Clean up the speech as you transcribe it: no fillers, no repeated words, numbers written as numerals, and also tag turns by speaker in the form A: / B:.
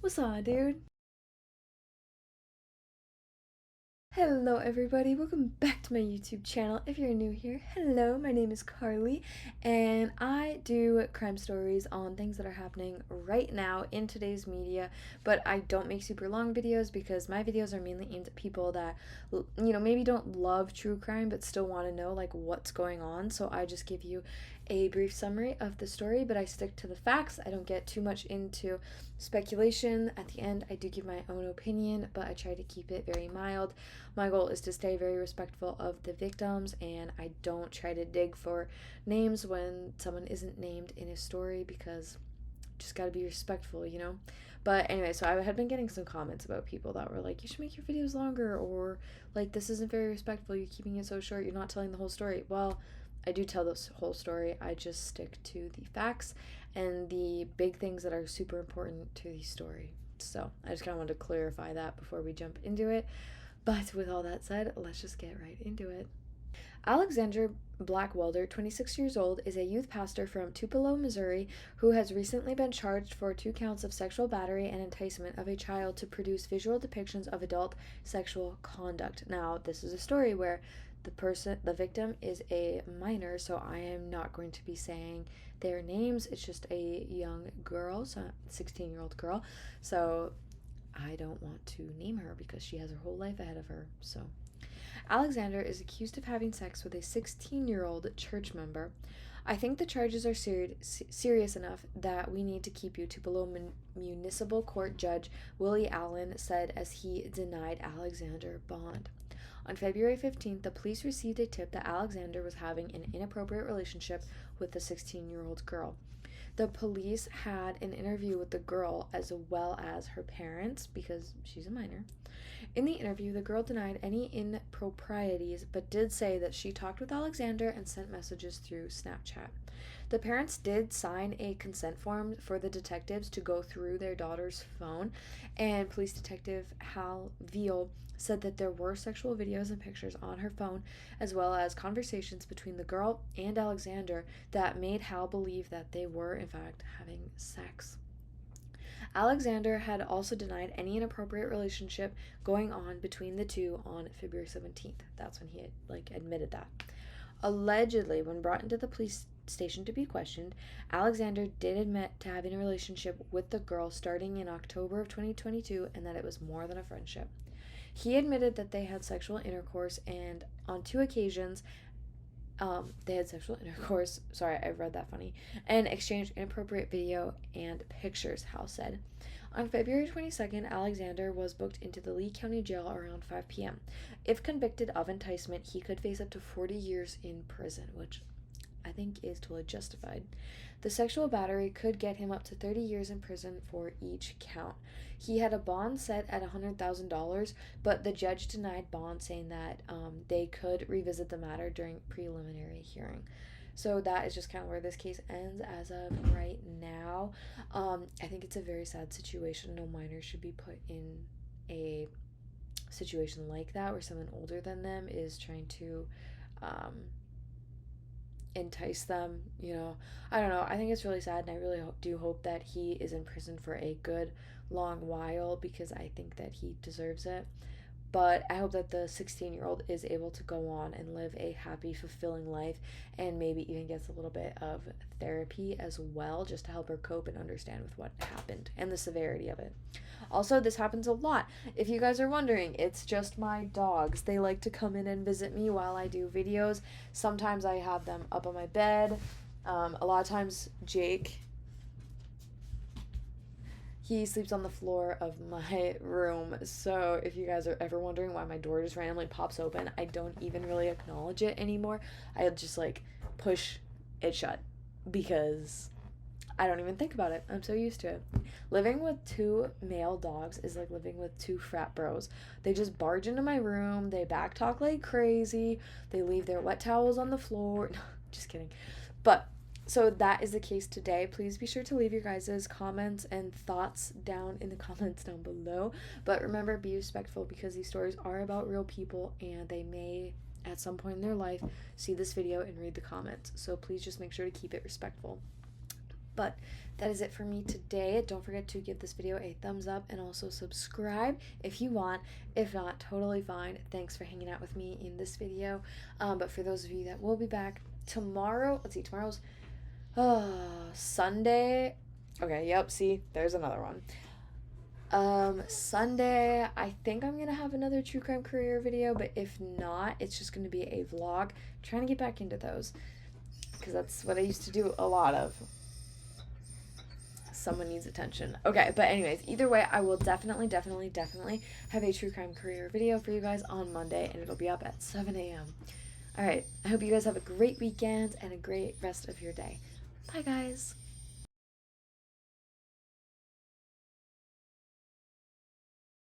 A: What's up, dude? Hello, everybody. Welcome back to my YouTube channel. If you're new here, hello, my name is Carlee, and I do crime stories on things that are happening right now in today's media. But I don't make super long videos because my videos are mainly aimed at people that, maybe don't love true crime but still want to know like what's going on. So I just give you a brief summary of the story, but I stick to the facts. I don't get too much into speculation. At the end, I do give my own opinion, but I try to keep it very mild. My goal is to stay very respectful of the victims, and I don't try to dig for names when someone isn't named in a story because just got to be respectful. But anyway, so I had been getting some comments about people that were like, you should make your videos longer, or like, this isn't very respectful, you're keeping it so short, you're not telling the whole story. Well, I do tell this whole story. I just stick to the facts and the big things that are super important to the story. So I just kind of wanted to clarify that before we jump into it. But with all that said, let's just get right into it. Alexander Blackwelder, 26 years old, is a youth pastor from Tupelo, Missouri, who has recently been charged for 2 counts of sexual battery and enticement of a child to produce visual depictions of adult sexual conduct. Now, this is a story where the victim is a minor, so I am not going to be saying their names. It's just a young girl, so 16-year-old girl. So I don't want to name her because she has her whole life ahead of her. So Alexander is accused of having sex with a 16-year-old church member. I think the charges are serious enough that we need to keep you, Tupelo Municipal Court Judge Willie Allen said as he denied Alexander bond. On February 15th, the police received a tip that Alexander was having an inappropriate relationship with the 16-year-old girl. The police had an interview with the girl as well as her parents because she's a minor. In the interview, the girl denied any improprieties but did say that she talked with Alexander and sent messages through Snapchat. The parents did sign a consent form for the detectives to go through their daughter's phone, and police detective Hal Veal said that there were sexual videos and pictures on her phone, as well as conversations between the girl and Alexander that made Hal believe that they were, in fact, having sex. Alexander had also denied any inappropriate relationship going on between the two on February 17th. That's when he had admitted that. Allegedly, when brought into the police station to be questioned, Alexander did admit to having a relationship with the girl starting in October of 2022 and that it was more than a friendship. He admitted that they had sexual intercourse, and on 2 occasions, they had sexual intercourse. Sorry, I read that funny. And exchanged inappropriate video and pictures, Hal said. On February 22nd, Alexander was booked into the Lee County Jail around 5 p.m. If convicted of enticement, he could face up to 40 years in prison, which I think is totally justified. The sexual battery could get him up to 30 years in prison for each count. He had a bond set at $100,000, but the judge denied bond, saying that they could revisit the matter during preliminary hearing. So that is just kind of where this case ends as of right now. I think it's a very sad situation. No minor should be put in a situation like that where someone older than them is trying to um, entice them. I don't know. I think it's really sad, and I really do hope that he is in prison for a good long while because I think that he deserves it. But I hope that the 16-year-old is able to go on and live a happy, fulfilling life, and maybe even gets a little bit of therapy as well, just to help her cope and understand with what happened and the severity of it. Also, this happens a lot. If you guys are wondering, it's just my dogs. They like to come in and visit me while I do videos. Sometimes I have them up on my bed. A lot of times, Jake, he sleeps on the floor of my room. So if you guys are ever wondering why my door just randomly pops open, I don't even really acknowledge it anymore. I just push it shut because I don't even think about it. I'm so used to it. Living with 2 male dogs is like living with 2 frat bros. They just barge into my room. They backtalk like crazy. They leave their wet towels on the floor. No, just kidding. But so that is the case today. Please be sure to leave your guys' comments and thoughts down in the comments down below. But remember, be respectful because these stories are about real people and they may, at some point in their life, see this video and read the comments. So please just make sure to keep it respectful. But that is it for me today. Don't forget to give this video a thumbs up and also subscribe if you want. If not, totally fine. Thanks for hanging out with me in this video. But for those of you that will be back tomorrow, let's see, tomorrow's Sunday. Okay, yep, see, there's another one. Sunday, I think I'm gonna have another true crime career video, but if not, it's just gonna be a vlog. I'm trying to get back into those because that's what I used to do a lot of. Someone needs attention. Okay, but anyways, either way, I will definitely have a true crime career video for you guys on Monday, and it'll be up at 7 a.m. All right, I hope you guys have a great weekend and a great rest of your day. Bye, guys.